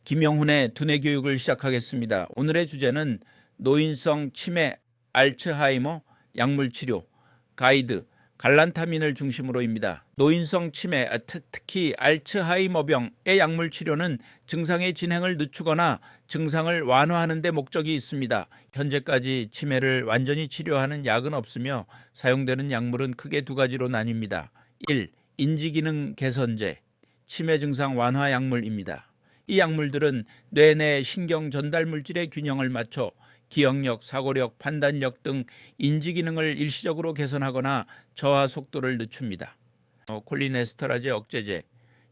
김영훈의 두뇌 교육을 시작하겠습니다. 오늘의 주제는 노인성 치매 알츠하이머 약물 치료 가이드 갈란타민을 중심으로입니다. 노인성 치매, 특히 알츠하이머병의 약물 치료는 증상의 진행을 늦추거나 증상을 완화하는 데 목적이 있습니다. 현재까지 치매를 완전히 치료하는 약은 없으며 사용되는 약물은 크게 두 가지로 나뉩니다. 1. 인지기능 개선제, 치매 증상 완화 약물입니다. 이 약물들은 뇌내 신경 전달 물질의 균형을 맞춰 기억력, 사고력, 판단력 등 인지기능을 일시적으로 개선하거나 저하 속도를 늦춥니다. 콜리네스테라제 억제제,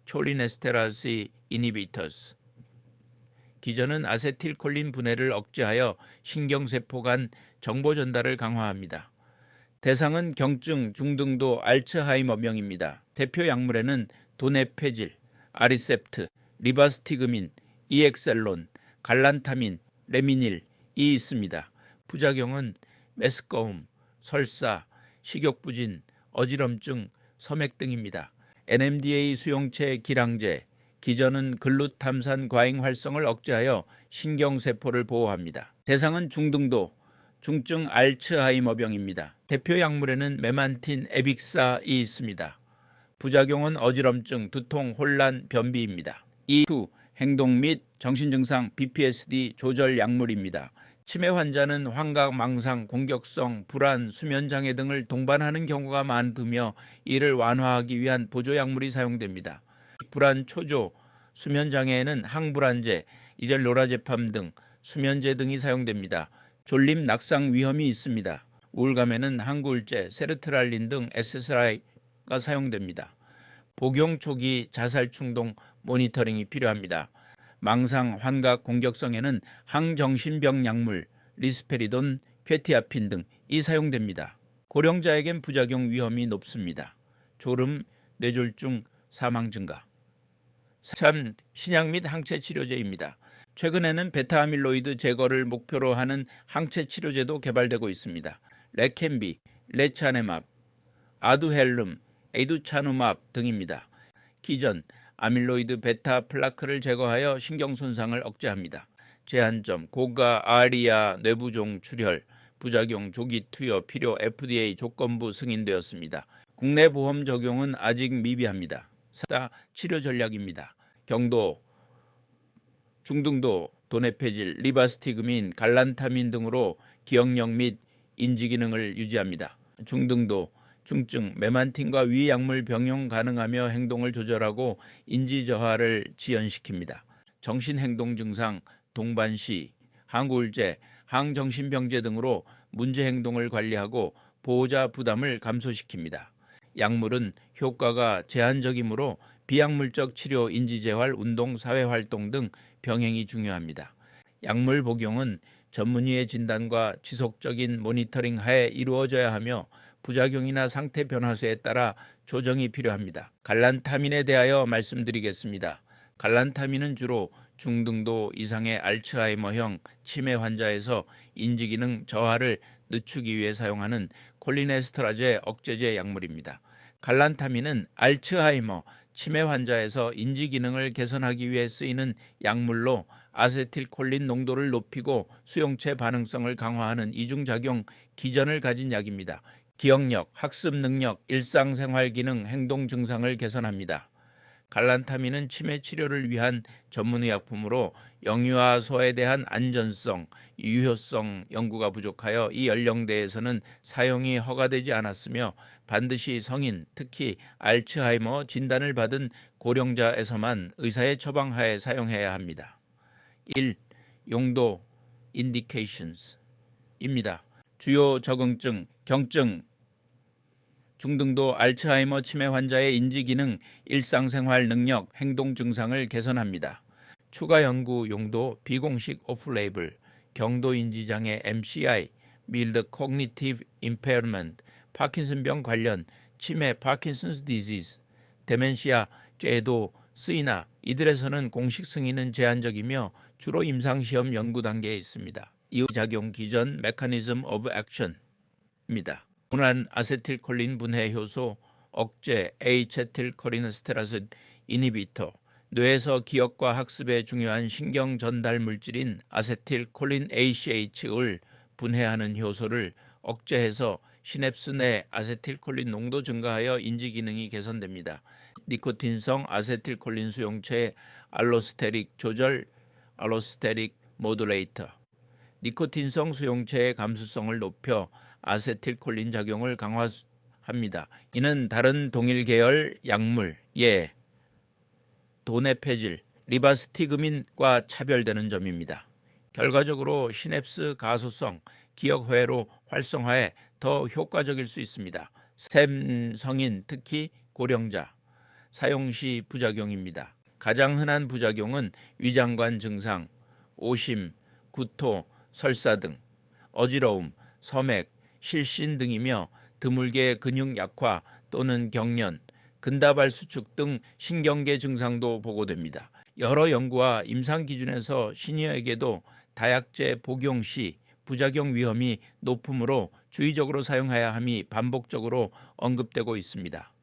촐리네스테라스 이니비터스. 기전은 아세틸콜린 분해를 억제하여 신경세포 간 정보 전달을 강화합니다. 대상은 경증, 중등도 알츠하이머병입니다. 대표 약물에는 도네페질, 아리셉트, 리바스티그민, 이엑셀론, 갈란타민, 레미닐이 있습니다. 부작용은 메스꺼움, 설사, 식욕부진, 어지럼증, 섬액 등입니다. NMDA 수용체 기량제, 기전은 글루탐산 과잉 활성을 억제하여 신경세포를 보호합니다. 대상은 중등도, 중증 알츠하이머병입니다. 대표 약물에는 메만틴, 에빅사이 있습니다. 부작용은 어지럼증, 두통, 혼란, 변비입니다. 2. 행동 및 정신증상 BPSD 조절 약물입니다. 치매 환자는 환각, 망상, 공격성, 불안, 수면장애 등을 동반하는 경우가 많으며 이를 완화하기 위한 보조약물이 사용됩니다. 불안 초조, 수면장애에는 항불안제, 이젤로라제팜 등 수면제 등이 사용됩니다. 졸림, 낙상 위험이 있습니다. 우울감에는 항구울제, 세르트랄린 등 SSRI가 사용됩니다. 복용 초기 자살 충동 모니터링이 필요합니다. 망상, 환각, 공격성에는 항정신병 약물, 리스페리돈, 퀘티아핀 등이 사용됩니다. 고령자에겐 부작용 위험이 높습니다. 졸음, 뇌졸중, 사망 증가. 3. 신약 및 항체 치료제입니다. 최근에는 베타아밀로이드 제거를 목표로 하는 항체 치료제도 개발되고 있습니다. 레켐비, 레차네맙, 아두헬름, 에두차누맙 등입니다. 기전, 아밀로이드 베타 플라크를 제거하여 신경 손상을 억제합니다. 제한점, 고가 아리아 뇌부종 출혈, 부작용 조기 투여 필요 FDA 조건부 승인되었습니다. 국내 보험 적용은 아직 미비합니다. 4. 치료 전략입니다. 경도, 중등도, 도네페질, 리바스티그민, 갈란타민 등으로 기억력 및 인지기능을 유지합니다. 중등도, 중증, 메만틴과 위 약물 병용 가능하며 행동을 조절하고 인지 저하를 지연시킵니다. 정신행동 증상, 동반시, 항구울제, 항정신병제 등으로 문제 행동을 관리하고 보호자 부담을 감소시킵니다. 약물은 효과가 제한적이므로 비약물적 치료, 인지재활, 운동, 사회활동 등 병행이 중요합니다. 약물 복용은 전문의의 진단과 지속적인 모니터링 하에 이루어져야 하며 부작용이나 상태 변화수에 따라 조정이 필요합니다. 갈란타민에 대하여 말씀드리겠습니다. 갈란타민은 주로 중등도 이상의 알츠하이머형 치매 환자에서 인지기능 저하를 늦추기 위해 사용하는 콜리네스테라제 억제제 약물입니다. 갈란타민은 알츠하이머 치매 환자에서 인지기능을 개선하기 위해 쓰이는 약물로 아세틸콜린 농도를 높이고 수용체 반응성을 강화하는 이중작용 기전을 가진 약입니다. 기억력, 학습 능력, 일상생활 기능, 행동 증상을 개선합니다. 갈란타민은 치매 치료를 위한 전문의약품으로 영유아소에 대한 안전성, 유효성 연구가 부족하여 이 연령대에서는 사용이 허가되지 않았으며 반드시 성인, 특히 알츠하이머 진단을 받은 고령자에서만 의사의 처방하에 사용해야 합니다. 1. 용도 (Indications입니다. 주요 적응증, 경증, 중등도 알츠하이머 치매 환자의 인지기능, 일상생활 능력, 행동 증상을 개선합니다. 추가 연구 용도 비공식 오프레이블, 경도인지장애 MCI, Mild Cognitive Impairment, 파킨슨병 관련, 치매 파킨슨스 디지즈, 데멘시아, 죄도 쓰이나 이들에서는 공식 승인은 제한적이며 주로 임상시험 연구 단계에 있습니다. 이후작용 기전 메커니즘 오브 액션입니다. 분한 아세틸콜린 분해 효소 억제, A세틸콜리네스테라스 이니비터, 뇌에서 기억과 학습에 중요한 신경 전달 물질인 아세틸콜린 ACH를 분해하는 효소를 억제해서 시냅스 내 아세틸콜린 농도 증가하여 인지 기능이 개선됩니다. 니코틴성 아세틸콜린 수용체의 알로스테릭 조절 알로스테릭 모듈레이터. 니코틴성 수용체의 감수성을 높여 아세틸콜린 작용을 강화합니다. 이는 다른 동일 계열 약물 도네페질, 리바스티그민과 차별되는 점입니다. 결과적으로 시냅스 가소성, 기억 회로 활성화에 더 효과적일 수 있습니다. 스템 성인, 특히 고령자, 사용 시 부작용입니다. 가장 흔한 부작용은 위장관 증상, 오심, 구토, 설사 등, 어지러움, 섬액, 실신 등이며 드물게 근육 약화 또는 경련, 근다발 수축 등 신경계 증상도 보고됩니다. 여러 연구와 임상 기준에서 시니어에게도 다약제 복용 시 부작용 위험이 높으므로 주의적으로 사용해야 함이 반복적으로 언급되고 있습니다.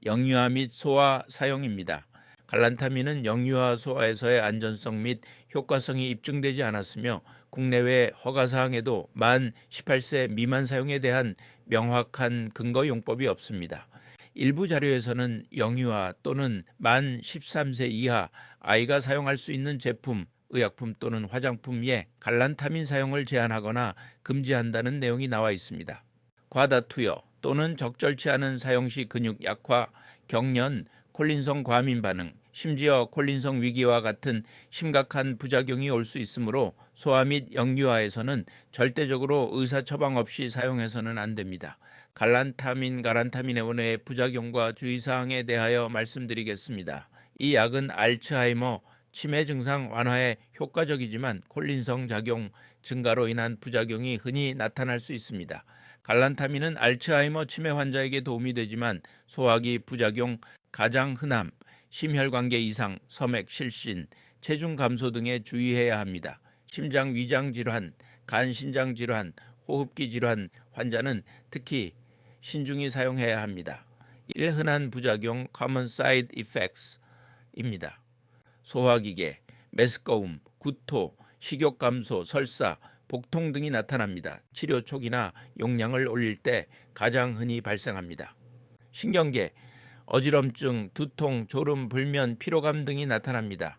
영유아 및 소아 사용입니다. 갈란타민은 영유아 소아에서의 안전성 및 효과성이 입증되지 않았으며 국내외 허가사항에도 만 18세 미만 사용에 대한 명확한 근거 용법이 없습니다. 일부 자료에서는 영유아 또는 만 13세 이하 아이가 사용할 수 있는 제품, 의약품 또는 화장품에 갈란타민 사용을 제한하거나 금지한다는 내용이 나와 있습니다. 과다 투여 또는 적절치 않은 사용 시 근육 약화, 경련, 콜린성 과민 반응, 심지어 콜린성 위기와 같은 심각한 부작용이 올 수 있으므로 소아 및 영유아에서는 절대적으로 의사 처방 없이 사용해서는 안 됩니다. 갈란타민의 부작용과 주의사항에 대하여 말씀드리겠습니다. 이 약은 알츠하이머, 치매 증상 완화에 효과적이지만 콜린성 작용 증가로 인한 부작용이 흔히 나타날 수 있습니다. 갈란타민은 알츠하이머 치매 환자에게 도움이 되지만 소화기 부작용, 가장 흔함, 심혈관계 이상, 섬액, 실신, 체중 감소 등에 주의해야 합니다. 심장 위장 질환, 간 신장 질환, 호흡기 질환 환자는 특히 신중히 사용해야 합니다. 흔한 부작용 common side effects입니다. 소화기계, 메스꺼움, 구토, 식욕 감소, 설사, 복통 등이 나타납니다. 치료 초기나 용량을 올릴 때 가장 흔히 발생합니다. 신경계, 어지럼증, 두통, 졸음, 불면, 피로감 등이 나타납니다.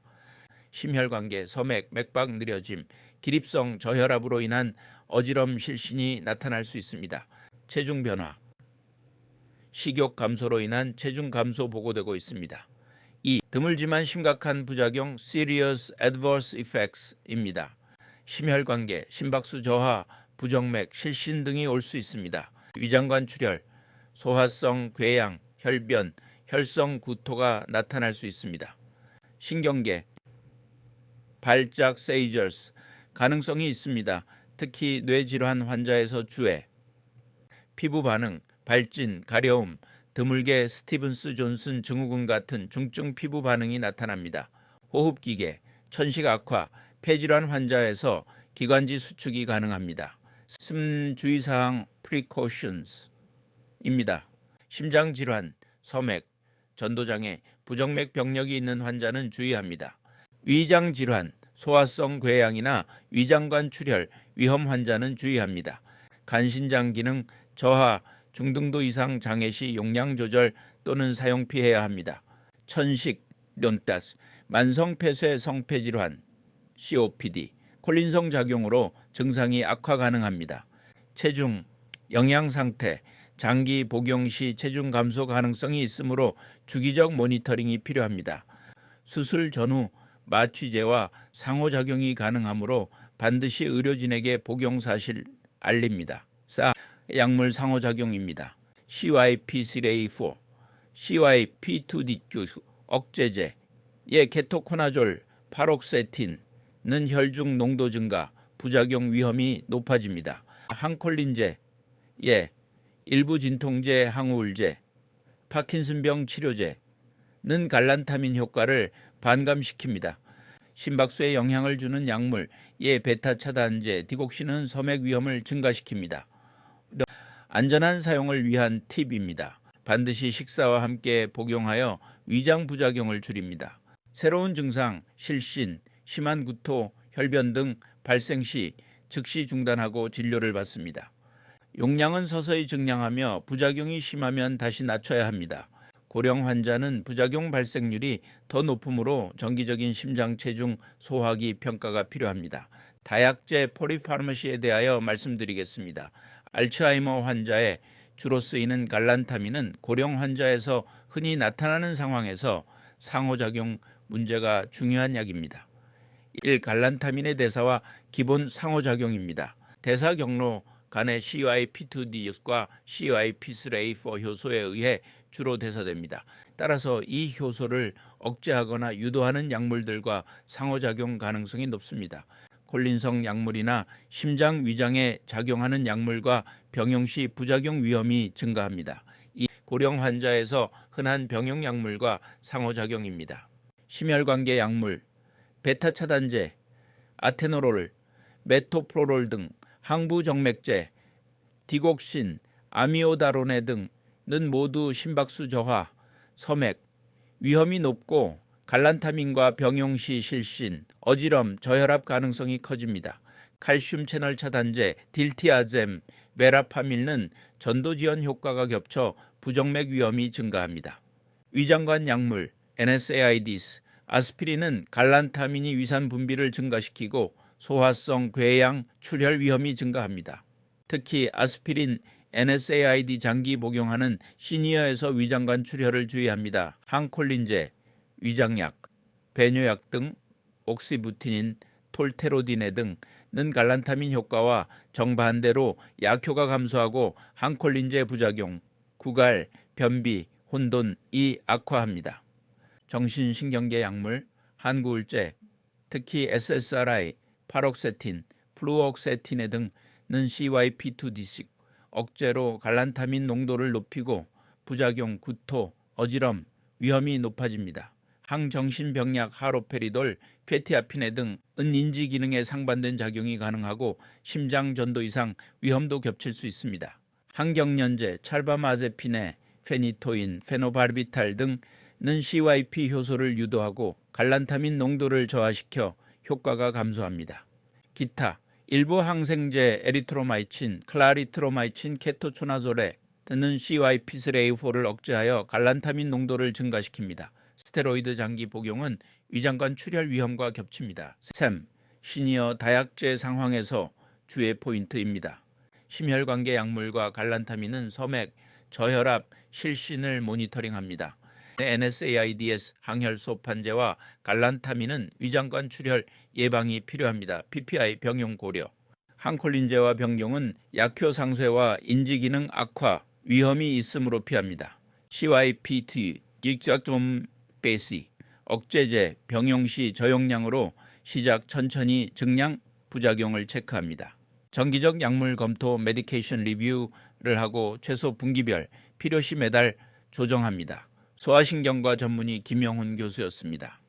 심혈관계, 섬액, 맥박 느려짐, 기립성 저혈압으로 인한 어지럼 실신이 나타날 수 있습니다. 체중 변화, 식욕 감소로 인한 체중 감소 보고되고 있습니다. 드물지만 심각한 부작용 Serious Adverse Effects입니다. 심혈관계, 심박수 저하, 부정맥, 실신 등이 올 수 있습니다. 위장관 출혈, 소화성 궤양, 혈변, 혈성 구토가 나타날 수 있습니다. 신경계, 발작 세이저스, 가능성이 있습니다. 특히 뇌질환 환자에서 주의, 피부 반응, 발진, 가려움, 드물게 스티븐스 존슨 증후군 같은 중증 피부 반응이 나타납니다. 호흡기계, 천식 악화, 폐질환 환자에서 기관지 수축이 가능합니다. 주의사항 precautions입니다. 심장질환, 섬액, 전도장애, 부정맥 병력이 있는 환자는 주의합니다. 위장질환, 소화성 궤양이나 위장관 출혈, 위험 환자는 주의합니다. 간신장 기능 저하, 중등도 이상 장애 시 용량 조절 또는 사용 피해야 합니다. 천식, 련따스, 만성 폐쇄 성폐질환, COPD, 콜린성 작용으로 증상이 악화 가능합니다. 체중, 영양 상태, 장기 복용 시 체중 감소 가능성이 있으므로 주기적 모니터링이 필요합니다. 수술 전후 마취제와 상호작용이 가능하므로 반드시 의료진에게 복용 사실 알립니다. 약물 상호작용입니다. CYP3A4, CYP2DQ 억제제, 케토코나졸, 파록세틴은 혈중 농도 증가, 부작용 위험이 높아집니다. 항콜린제, 일부 진통제, 항우울제, 파킨슨병 치료제는 갈란타민 효과를 반감시킵니다. 심박수에 영향을 주는 약물, 베타 차단제, 디곡신은 섬액 위험을 증가시킵니다. 안전한 사용을 위한 팁입니다. 반드시 식사와 함께 복용하여 위장 부작용을 줄입니다. 새로운 증상, 실신, 심한 구토, 혈변 등 발생 시 즉시 중단하고 진료를 받습니다. 용량은 서서히 증량하며 부작용이 심하면 다시 낮춰야 합니다. 고령 환자는 부작용 발생률이 더 높으므로 정기적인 심장 체중 소화기 평가가 필요합니다. 다약제 포리파르마시에 대하여 말씀드리겠습니다. 알츠하이머 환자에 주로 쓰이는 갈란타민은 고령 환자에서 흔히 나타나는 상황에서 상호작용 문제가 중요한 약입니다. 1. 갈란타민의 대사와 기본 상호작용입니다. 대사 경로 간의 CYP2D과 CYP3A4 효소에 의해 주로 대사됩니다. 따라서 이 효소를 억제하거나 유도하는 약물들과 상호작용 가능성이 높습니다. 콜린성 약물이나 심장 위장에 작용하는 약물과 병용 시 부작용 위험이 증가합니다. 이 고령 환자에서 흔한 병용 약물과 상호작용입니다. 심혈관계 약물, 베타 차단제, 아테노롤, 메토프로롤 등 항부정맥제, 디곡신, 아미오다로네 등은 모두 심박수 저하, 섬액, 위험이 높고 갈란타민과 병용 시 실신, 어지럼, 저혈압 가능성이 커집니다. 칼슘 채널 차단제, 딜티아젬, 베라파밀은 전도지연 효과가 겹쳐 부정맥 위험이 증가합니다. 위장관 약물, NSAIDs, 아스피린은 갈란타민이 위산 분비를 증가시키고 소화성 궤양 출혈 위험이 증가합니다. 특히 아스피린, NSAID 장기 복용하는 시니어에서 위장관 출혈을 주의합니다. 항콜린제, 위장약, 배뇨약 등 옥시부티닌, 톨테로디네 등은 갈란타민 효과와 정반대로 약효가 감소하고 항콜린제 부작용, 구갈, 변비, 혼돈이 악화합니다. 정신신경계 약물, 한구울제, 특히 SSRI, 파록세틴, 플루옥세티네 등은 CYP2D6 억제로 갈란타민 농도를 높이고 부작용, 구토, 어지럼, 위험이 높아집니다. 항정신병약 하로페리돌, 퀘티아피네 등은 인지 기능에 상반된 작용이 가능하고 심장 전도 이상 위험도 겹칠 수 있습니다. 항경련제, 찰바마제핀에, 페니토인, 페노바르비탈 등은 CYP 효소를 유도하고 갈란타민 농도를 저하시켜 효과가 감소합니다. 기타, 일부 항생제 에리트로마이친, 클라리트로마이친, 케토초나졸에 는 CYP3A4를 억제하여 갈란타민 농도를 증가시킵니다. 스테로이드 장기 복용은 위장관 출혈 위험과 겹칩니다. 샘, 시니어 다약제 상황에서 주의 포인트입니다. 심혈관계 약물과 갈란타민은 섬액, 저혈압, 실신을 모니터링합니다. NSAIDs 항혈소판제와 갈란타민은 위장관 출혈 예방이 필요합니다. PPI 병용 고려. 항콜린제와 병용은 약효 상쇄와 인지기능 악화 위험이 있으므로 피합니다. CYP2 기작좀 베시 억제제 병용 시 저용량으로 시작 천천히 증량 부작용을 체크합니다. 정기적 약물 검토 메디케이션 리뷰를 하고 최소 분기별 필요시 매달 조정합니다. 소아신경과 전문의 김영훈 교수였습니다.